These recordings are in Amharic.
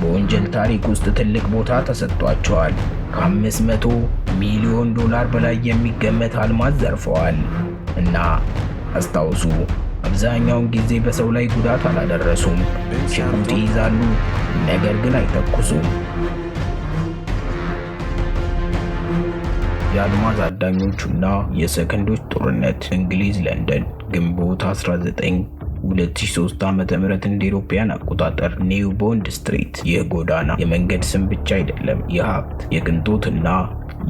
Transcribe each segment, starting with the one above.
በወንጀል ታሪክ ውስጥ ትልቅ ቦታ ተሰጥቷቸዋል። ከ500 ሚሊዮን ዶላር በላይ የሚገመት አልማዝ ዘርፈዋል። እና አስታውሱ፣ አብዛኛውን ጊዜ በሰው ላይ ጉዳት አላደረሱም። ሽጉጥ ይይዛሉ፣ ነገር ግን አይተኩሱም። የአልማዝ አዳኞቹና የሰከንዶች ጦርነት እንግሊዝ ለንደን ግንቦት 19 2003 ዓ.ም እንደ አውሮፓውያን አቆጣጠር ኒው ቦንድ ስትሪት። ይህ ጎዳና የመንገድ ስም ብቻ አይደለም፣ የሀብት የቅንጦትና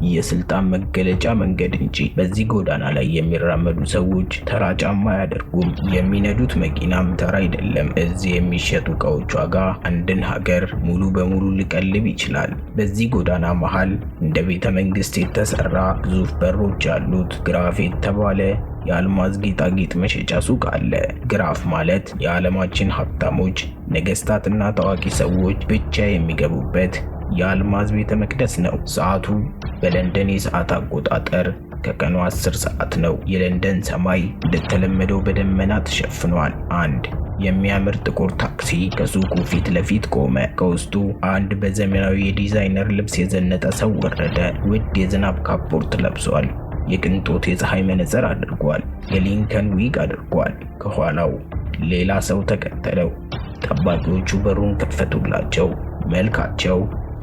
የስልጣን መገለጫ መንገድ እንጂ። በዚህ ጎዳና ላይ የሚራመዱ ሰዎች ተራ ጫማ አያደርጉም። የሚነዱት መኪናም ተራ አይደለም። እዚህ የሚሸጡ ዕቃዎች ዋጋ አንድን ሀገር ሙሉ በሙሉ ሊቀልብ ይችላል። በዚህ ጎዳና መሃል እንደ ቤተ መንግስት የተሰራ ግዙፍ በሮች ያሉት ግራፍ የተባለ የአልማዝ ጌጣጌጥ መሸጫ ሱቅ አለ። ግራፍ ማለት የዓለማችን ሀብታሞች፣ ነገስታትና ታዋቂ ሰዎች ብቻ የሚገቡበት የአልማዝ ቤተ መቅደስ ነው። ሰዓቱ በለንደን የሰዓት አቆጣጠር ከቀኑ 10 ሰዓት ነው። የለንደን ሰማይ እንደተለመደው በደመና ተሸፍኗል። አንድ የሚያምር ጥቁር ታክሲ ከሱቁ ፊት ለፊት ቆመ። ከውስጡ አንድ በዘመናዊ የዲዛይነር ልብስ የዘነጠ ሰው ወረደ። ውድ የዝናብ ካፖርት ለብሷል። የቅንጦት የፀሐይ መነጽር አድርጓል። የሊንከን ዊግ አድርጓል። ከኋላው ሌላ ሰው ተከተለው። ጠባቂዎቹ በሩን ከፈቱላቸው። መልካቸው፣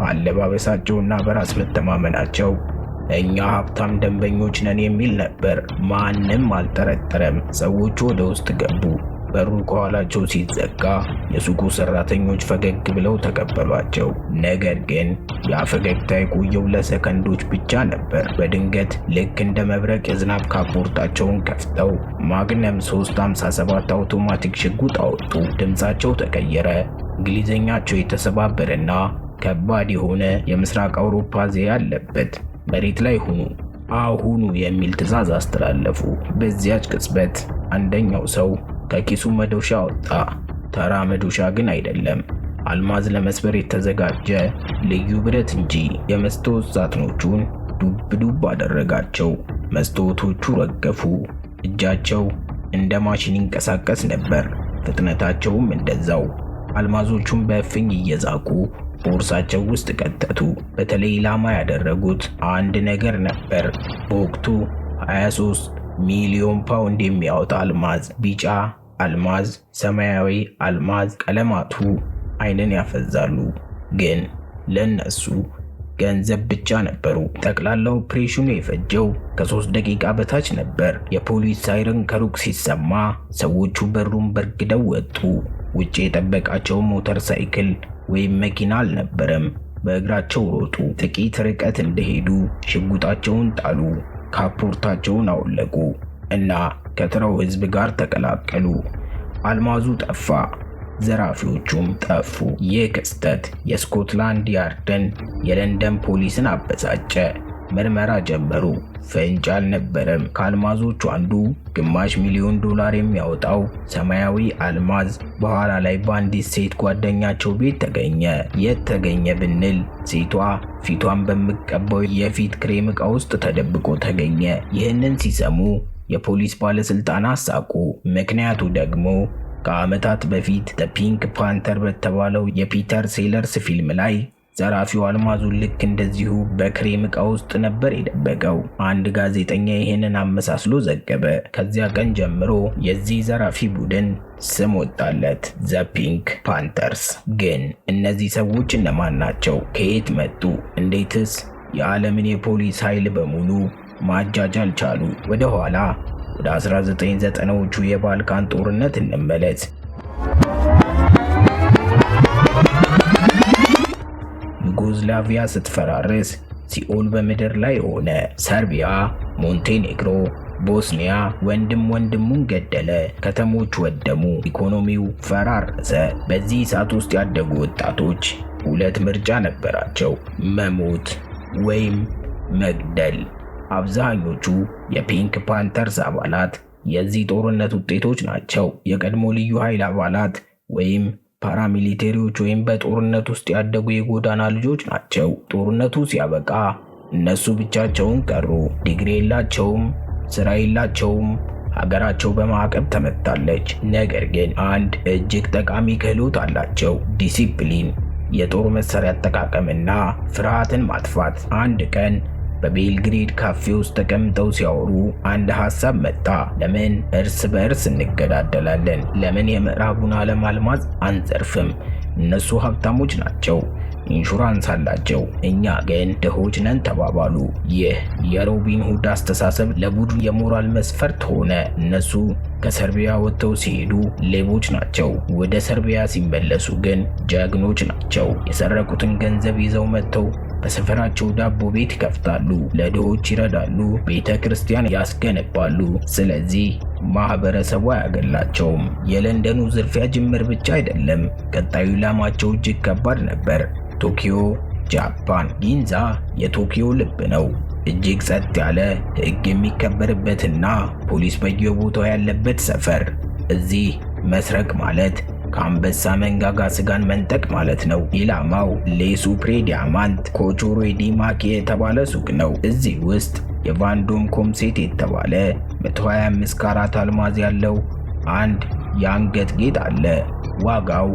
አለባበሳቸውና በራስ መተማመናቸው እኛ ሀብታም ደንበኞች ነን የሚል ነበር። ማንም አልጠረጠረም። ሰዎቹ ወደ ውስጥ ገቡ። በሩ ከኋላቸው ሲዘጋ የሱቁ ሰራተኞች ፈገግ ብለው ተቀበሏቸው። ነገር ግን ያ ፈገግታ የቆየው ለሰከንዶች ብቻ ነበር። በድንገት ልክ እንደ መብረቅ የዝናብ ካፖርታቸውን ከፍተው ማግነም 357 አውቶማቲክ ሽጉጥ አወጡ። ድምፃቸው ተቀየረ። እንግሊዘኛቸው የተሰባበረና ከባድ የሆነ የምስራቅ አውሮፓ ዘዬ አለበት። መሬት ላይ ሁኑ፣ አሁኑ የሚል ትዕዛዝ አስተላለፉ። በዚያች ቅጽበት አንደኛው ሰው ከኪሱ መዶሻ ወጣ። ተራ መዶሻ ግን አይደለም፣ አልማዝ ለመስበር የተዘጋጀ ልዩ ብረት እንጂ። የመስታወት ሳጥኖቹን ዱብ ዱብ አደረጋቸው። መስታወቶቹ ረገፉ። እጃቸው እንደ ማሽን ይንቀሳቀስ ነበር፣ ፍጥነታቸውም እንደዛው። አልማዞቹን በእፍኝ እየዛቁ ቦርሳቸው ውስጥ ከተቱ። በተለይ ኢላማ ያደረጉት አንድ ነገር ነበር። በወቅቱ 23 ሚሊዮን ፓውንድ የሚያወጣ አልማዝ። ቢጫ አልማዝ፣ ሰማያዊ አልማዝ። ቀለማቱ ዓይንን ያፈዛሉ፣ ግን ለነሱ ገንዘብ ብቻ ነበሩ። ጠቅላላ ኦፕሬሽኑ የፈጀው ከ3 ደቂቃ በታች ነበር። የፖሊስ ሳይረን ከሩቅ ሲሰማ ሰዎቹ በሩን በርግደው ወጡ። ውጭ የጠበቃቸው ሞተር ሳይክል ወይም መኪና አልነበረም። በእግራቸው ሮጡ። ጥቂት ርቀት እንደሄዱ ሽጉጣቸውን ጣሉ፣ ካፖርታቸውን አወለቁ እና ከተራው ሕዝብ ጋር ተቀላቀሉ። አልማዙ ጠፋ፣ ዘራፊዎቹም ጠፉ። ይህ ክስተት የስኮትላንድ ያርድን የለንደን ፖሊስን አበሳጨ። ምርመራ ጀመሩ። ፍንጭ አልነበረም። ከአልማዞቹ አንዱ $500,000 የሚያወጣው ሰማያዊ አልማዝ በኋላ ላይ በአንዲት ሴት ጓደኛቸው ቤት ተገኘ። የት ተገኘ ብንል ሴቷ ፊቷን በሚቀባው የፊት ክሬም ዕቃ ውስጥ ተደብቆ ተገኘ። ይህንን ሲሰሙ የፖሊስ ባለስልጣናት ሳቁ። ምክንያቱ ደግሞ ከዓመታት በፊት ዘ ፒንክ ፓንተር በተባለው የፒተር ሴለርስ ፊልም ላይ ዘራፊው አልማዙን ልክ እንደዚሁ በክሬም ዕቃ ውስጥ ነበር የደበቀው። አንድ ጋዜጠኛ ይህንን አመሳስሎ ዘገበ። ከዚያ ቀን ጀምሮ የዚህ ዘራፊ ቡድን ስም ወጣለት፣ ዘ ፒንክ ፓንተርስ። ግን እነዚህ ሰዎች እነማን ናቸው? ከየት መጡ? እንዴትስ የዓለምን የፖሊስ ኃይል በሙሉ ማጃጃል ቻሉ? ወደ ኋላ ወደ 1990ዎቹ የባልካን ጦርነት እንመለስ። ዩጎዝላቪያ ስትፈራርስ ሲኦል በምድር ላይ ሆነ። ሰርቢያ፣ ሞንቴኔግሮ፣ ቦስኒያ ወንድም ወንድሙን ገደለ። ከተሞች ወደሙ። ኢኮኖሚው ፈራረሰ። በዚህ እሳት ውስጥ ያደጉ ወጣቶች ሁለት ምርጫ ነበራቸው፣ መሞት ወይም መግደል። አብዛኞቹ የፒንክ ፓንተርስ አባላት የዚህ ጦርነት ውጤቶች ናቸው። የቀድሞ ልዩ ኃይል አባላት ወይም ፓራሚሊቴሪዎች ወይም በጦርነት ውስጥ ያደጉ የጎዳና ልጆች ናቸው። ጦርነቱ ሲያበቃ እነሱ ብቻቸውን ቀሩ። ዲግሪ የላቸውም፣ ስራ የላቸውም። ሀገራቸው በማዕቀብ ተመታለች። ነገር ግን አንድ እጅግ ጠቃሚ ክህሎት አላቸው፣ ዲሲፕሊን። የጦር መሳሪያ አጠቃቀምና ፍርሃትን ማጥፋት። አንድ ቀን በቤልግሬድ ካፌ ውስጥ ተቀምጠው ሲያወሩ አንድ ሐሳብ መጣ። ለምን እርስ በእርስ እንገዳደላለን? ለምን የምዕራቡን ዓለም አልማዝ አንዘርፍም? እነሱ ሀብታሞች ናቸው፣ ኢንሹራንስ አላቸው፣ እኛ ግን ድሆች ነን ተባባሉ። ይህ የሮቢን ሁድ አስተሳሰብ ለቡድኑ የሞራል መስፈርት ሆነ። እነሱ ከሰርቢያ ወጥተው ሲሄዱ ሌቦች ናቸው፣ ወደ ሰርቢያ ሲመለሱ ግን ጀግኖች ናቸው። የሰረቁትን ገንዘብ ይዘው መጥተው በሰፈራቸው ዳቦ ቤት ይከፍታሉ፣ ለድሆች ይረዳሉ፣ ቤተ ክርስቲያን ያስገነባሉ። ስለዚህ ማህበረሰቡ አያገላቸውም። የለንደኑ ዝርፊያ ጅምር ብቻ አይደለም፣ ቀጣዩ ኢላማቸው እጅግ ከባድ ነበር። ቶኪዮ፣ ጃፓን። ጊንዛ የቶኪዮ ልብ ነው። እጅግ ጸጥ ያለ ሕግ የሚከበርበትና ፖሊስ በየቦታው ያለበት ሰፈር። እዚህ መስረቅ ማለት ከአንበሳ መንጋጋ ስጋን መንጠቅ ማለት ነው። ኢላማው ሌሱፕሬ ዲያማንት ኮቾሮ ዲማኬ የተባለ ሱቅ ነው። እዚህ ውስጥ የቫንዶም ኮምሴት የተባለ 125 ካራት አልማዝ ያለው አንድ የአንገት ጌጥ አለ። ዋጋው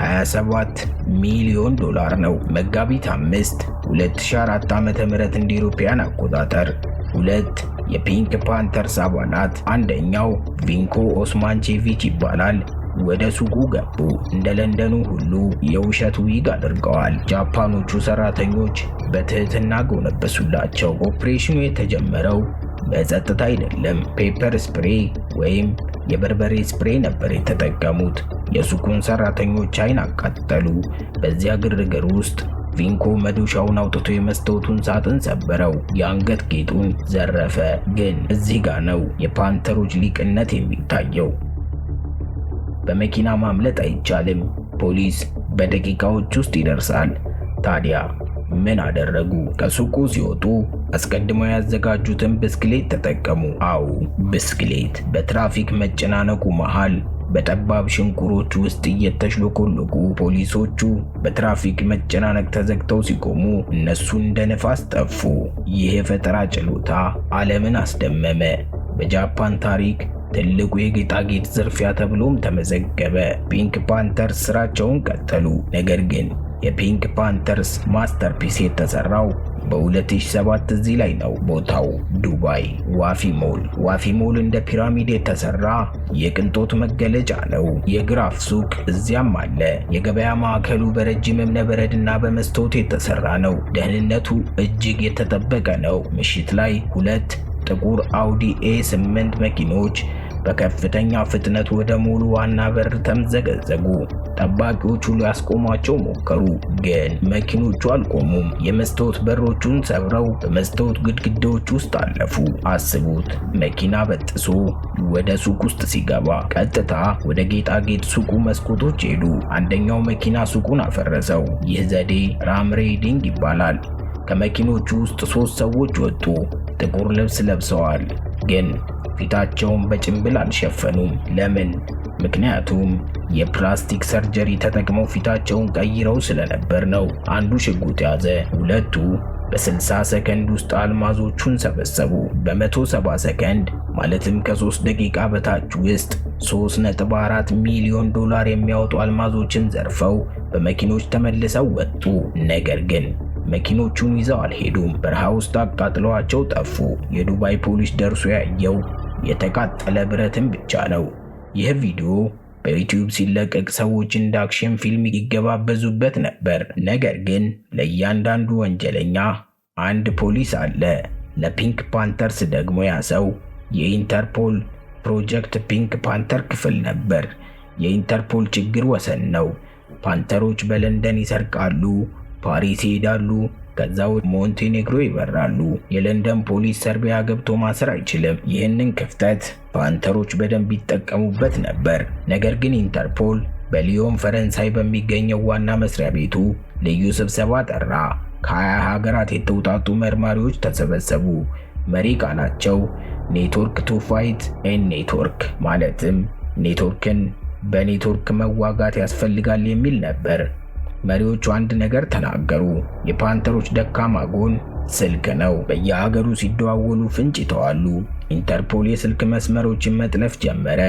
27 ሚሊዮን ዶላር ነው። መጋቢት 5 2004 ዓ.ም እንደ ኢሮፓያን አቆጣጠር ሁለት የፒንክ ፓንተርስ አባላት፣ አንደኛው ቪንኮ ኦስማንቼቪች ይባላል፣ ወደ ሱቁ ገቡ። እንደ ለንደኑ ሁሉ የውሸት ዊግ አድርገዋል። ጃፓኖቹ ሰራተኞች በትህትና ጎነበሱላቸው። ኦፕሬሽኑ የተጀመረው በጸጥታ አይደለም። ፔፐር ስፕሬይ ወይም የበርበሬ ስፕሬይ ነበር የተጠቀሙት። የሱቁን ሰራተኞች አይን አቃጠሉ። በዚያ ግርግር ውስጥ ቪንኮ መዶሻውን አውጥቶ የመስታወቱን ሳጥን ሰበረው፣ የአንገት ጌጡን ዘረፈ። ግን እዚህ ጋር ነው የፓንተሮች ሊቅነት የሚታየው። በመኪና ማምለጥ አይቻልም። ፖሊስ በደቂቃዎች ውስጥ ይደርሳል። ታዲያ ምን አደረጉ? ከሱቁ ሲወጡ አስቀድመው ያዘጋጁትን ብስክሌት ተጠቀሙ። አዎ ብስክሌት። በትራፊክ መጨናነቁ መሃል በጠባብ ሽንቁሮች ውስጥ እየተሽሎኮለኩ ፖሊሶቹ በትራፊክ መጨናነቅ ተዘግተው ሲቆሙ እነሱ እንደ ነፋስ ጠፉ። ይህ የፈጠራ ችሎታ ዓለምን አስደመመ። በጃፓን ታሪክ ትልቁ የጌጣጌጥ ዝርፊያ ተብሎም ተመዘገበ። ፒንክ ፓንተርስ ስራቸውን ቀጠሉ። ነገር ግን የፒንክ ፓንተርስ ማስተርፒስ የተሰራው በ2007 እዚህ ላይ ነው። ቦታው ዱባይ ዋፊ ሞል። ዋፊ ሞል እንደ ፒራሚድ የተሰራ የቅንጦት መገለጫ ነው። የግራፍ ሱቅ እዚያም አለ። የገበያ ማዕከሉ በረጅም እብነበረድና በመስታወት የተሰራ ነው። ደህንነቱ እጅግ የተጠበቀ ነው። ምሽት ላይ ሁለት ጥቁር አውዲ A8 መኪኖች በከፍተኛ ፍጥነት ወደ ሞሉ ዋና በር ተምዘገዘጉ። ጠባቂዎቹ ሊያስቆሟቸው ሞከሩ፣ ግን መኪኖቹ አልቆሙም። የመስታወት በሮቹን ሰብረው በመስታወት ግድግዳዎች ውስጥ አለፉ። አስቡት፣ መኪና በጥሶ ወደ ሱቅ ውስጥ ሲገባ ቀጥታ ወደ ጌጣጌጥ ሱቁ መስኮቶች ሄዱ። አንደኛው መኪና ሱቁን አፈረሰው። ይህ ዘዴ ራም ሬዲንግ ይባላል። ከመኪኖቹ ውስጥ 3 ሰዎች ወጡ። ጥቁር ልብስ ለብሰዋል፣ ግን ፊታቸውን በጭንብል አልሸፈኑም። ለምን? ምክንያቱም የፕላስቲክ ሰርጀሪ ተጠቅመው ፊታቸውን ቀይረው ስለነበር ነው። አንዱ ሽጉጥ ያዘ። ሁለቱ በ60 ሰከንድ ውስጥ አልማዞቹን ሰበሰቡ። በ170 ሰከንድ ማለትም ከ3 ደቂቃ በታች ውስጥ 3.4 ሚሊዮን ዶላር የሚያወጡ አልማዞችን ዘርፈው በመኪኖች ተመልሰው ወጡ። ነገር ግን መኪኖቹን ይዘው አልሄዱም። በረሃ ውስጥ አቃጥለዋቸው ጠፉ። የዱባይ ፖሊስ ደርሶ ያየው የተቃጠለ ብረትን ብቻ ነው። ይህ ቪዲዮ በዩቲዩብ ሲለቀቅ ሰዎች እንደ አክሽን ፊልም ይገባበዙበት ነበር። ነገር ግን ለእያንዳንዱ ወንጀለኛ አንድ ፖሊስ አለ። ለፒንክ ፓንተርስ ደግሞ ያ ሰው የኢንተርፖል ፕሮጀክት ፒንክ ፓንተር ክፍል ነበር። የኢንተርፖል ችግር ወሰን ነው። ፓንተሮች በለንደን ይሰርቃሉ፣ ፓሪስ ይሄዳሉ፣ ከዛው ሞንቴኔግሮ ይበራሉ። የለንደን ፖሊስ ሰርቢያ ገብቶ ማሰር አይችልም። ይህንን ክፍተት ፓንተሮች በደንብ ይጠቀሙበት ነበር። ነገር ግን ኢንተርፖል በሊዮን ፈረንሳይ በሚገኘው ዋና መስሪያ ቤቱ ልዩ ስብሰባ ጠራ። ከ20 ሀገራት የተውጣጡ መርማሪዎች ተሰበሰቡ። መሪ ቃላቸው ኔትወርክ ቱ ፋይት ኤን ኔትወርክ፣ ማለትም ኔትወርክን በኔትወርክ መዋጋት ያስፈልጋል የሚል ነበር። መሪዎቹ አንድ ነገር ተናገሩ። የፓንተሮች ደካማ ጎን ስልክ ነው። በየሀገሩ ሲደዋወሉ ፍንጭ ይተዋሉ። ኢንተርፖል የስልክ መስመሮችን መጥለፍ ጀመረ።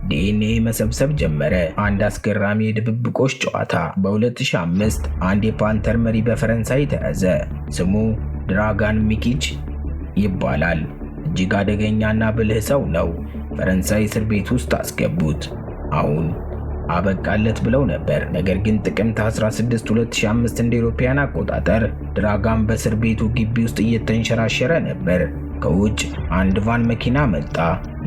ዲኤንኤ መሰብሰብ ጀመረ። አንድ አስገራሚ የድብብቆሽ ጨዋታ። በ2005 አንድ የፓንተር መሪ በፈረንሳይ ተያዘ። ስሙ ድራጋን ሚኪች ይባላል። እጅግ አደገኛና ብልህ ሰው ነው። ፈረንሳይ እስር ቤት ውስጥ አስገቡት። አሁን አበቃለት ብለው ነበር። ነገር ግን ጥቅምት 16 2005 እንደ አውሮፓውያን አቆጣጠር ድራጋን በእስር ቤቱ ግቢ ውስጥ እየተንሸራሸረ ነበር። ከውጭ አንድ ቫን መኪና መጣ።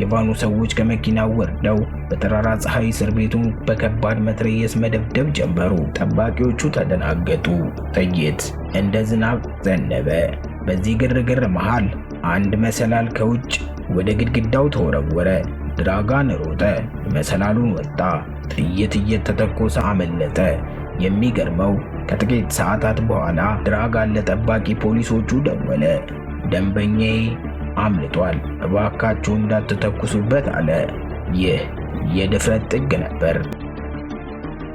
የቫኑ ሰዎች ከመኪናው ወርደው በጠራራ ፀሐይ እስር ቤቱን በከባድ መትረየስ መደብደብ ጀመሩ። ጠባቂዎቹ ተደናገጡ። ጥይት እንደ ዝናብ ዘነበ። በዚህ ግርግር መሃል አንድ መሰላል ከውጭ ወደ ግድግዳው ተወረወረ። ድራጋን ሮጠ፣ መሰላሉን ወጣ። ጥይት እየተተኮሰ አመለጠ። የሚገርመው ከጥቂት ሰዓታት በኋላ ድራጋን ለጠባቂ ፖሊሶቹ ደወለ። ደንበኛዬ አምልጧል፣ እባካችሁ እንዳትተኩሱበት አለ። ይህ የድፍረት ጥግ ነበር።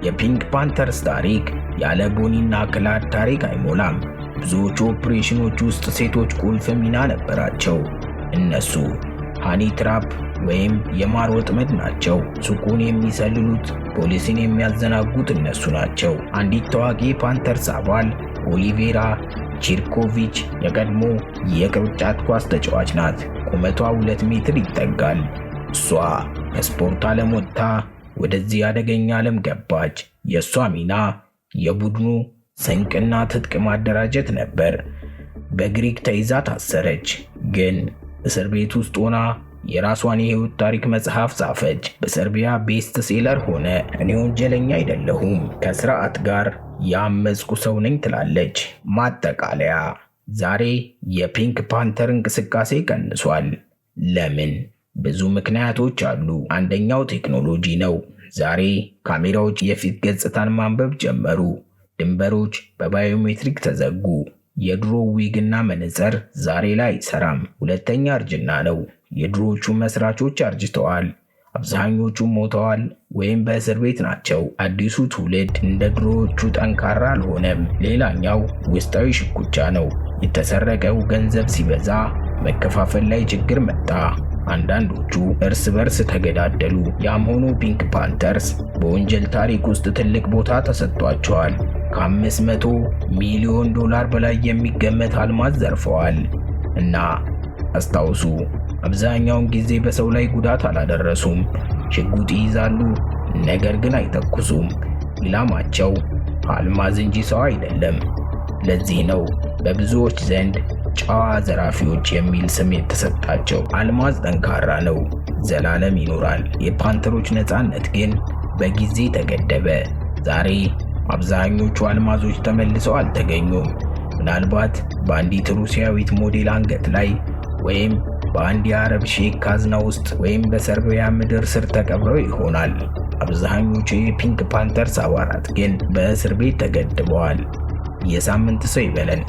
የፒንክ ፓንተርስ ታሪክ ያለ ቦኒና ክላድ ታሪክ አይሞላም። ብዙዎቹ ኦፕሬሽኖች ውስጥ ሴቶች ቁልፍ ሚና ነበራቸው። እነሱ ሃኒ ትራፕ ወይም የማር ወጥመድ ናቸው። ሱቁን የሚሰልሉት፣ ፖሊስን የሚያዘናጉት እነሱ ናቸው። አንዲት ታዋቂ ፓንተርስ አባል ኦሊቬራ ቺርኮቪች የቀድሞ የቅርጫት ኳስ ተጫዋች ናት። ቁመቷ 2 ሜትር ይጠጋል። እሷ ከስፖርት ዓለም ወጥታ ወደዚህ አደገኛ ዓለም ገባች። የእሷ ሚና የቡድኑ ስንቅና ትጥቅ ማደራጀት ነበር። በግሪክ ተይዛ ታሰረች፣ ግን እስር ቤት ውስጥ ሆና የራሷን የህይወት ታሪክ መጽሐፍ ጻፈች። በሰርቢያ ቤስት ሴለር ሆነ። እኔ ወንጀለኛ አይደለሁም፣ ከስርዓት ጋር ያመጽኩ ሰው ነኝ ትላለች። ማጠቃለያ፣ ዛሬ የፒንክ ፓንተር እንቅስቃሴ ቀንሷል። ለምን? ብዙ ምክንያቶች አሉ። አንደኛው ቴክኖሎጂ ነው። ዛሬ ካሜራዎች የፊት ገጽታን ማንበብ ጀመሩ። ድንበሮች በባዮሜትሪክ ተዘጉ። የድሮ ዊግና መነጽር ዛሬ ላይ አይሰራም። ሁለተኛ እርጅና ነው። የድሮዎቹ መስራቾች አርጅተዋል። አብዛኞቹ ሞተዋል ወይም በእስር ቤት ናቸው። አዲሱ ትውልድ እንደ ድሮዎቹ ጠንካራ አልሆነም። ሌላኛው ውስጣዊ ሽኩቻ ነው። የተሰረቀው ገንዘብ ሲበዛ መከፋፈል ላይ ችግር መጣ። አንዳንዶቹ እርስ በርስ ተገዳደሉ። ያም ሆኖ ፒንክ ፓንተርስ በወንጀል ታሪክ ውስጥ ትልቅ ቦታ ተሰጥቷቸዋል። ከ500 ሚሊዮን ዶላር በላይ የሚገመት አልማዝ ዘርፈዋል። እና አስታውሱ፣ አብዛኛውን ጊዜ በሰው ላይ ጉዳት አላደረሱም። ሽጉጥ ይይዛሉ፣ ነገር ግን አይተኩሱም። ኢላማቸው አልማዝ እንጂ ሰው አይደለም። ለዚህ ነው በብዙዎች ዘንድ ጨዋ ዘራፊዎች የሚል ስም የተሰጣቸው። አልማዝ ጠንካራ ነው፣ ዘላለም ይኖራል። የፓንተሮች ነፃነት ግን በጊዜ ተገደበ። ዛሬ አብዛኞቹ አልማዞች ተመልሰው አልተገኙም። ምናልባት በአንዲት ሩሲያዊት ሞዴል አንገት ላይ ወይም በአንድ የአረብ ሼክ ካዝና ውስጥ ወይም በሰርቢያ ምድር ስር ተቀብረው ይሆናል። አብዛኞቹ የፒንክ ፓንተርስ አባላት ግን በእስር ቤት ተገድበዋል። የሳምንት ሰው ይበለን።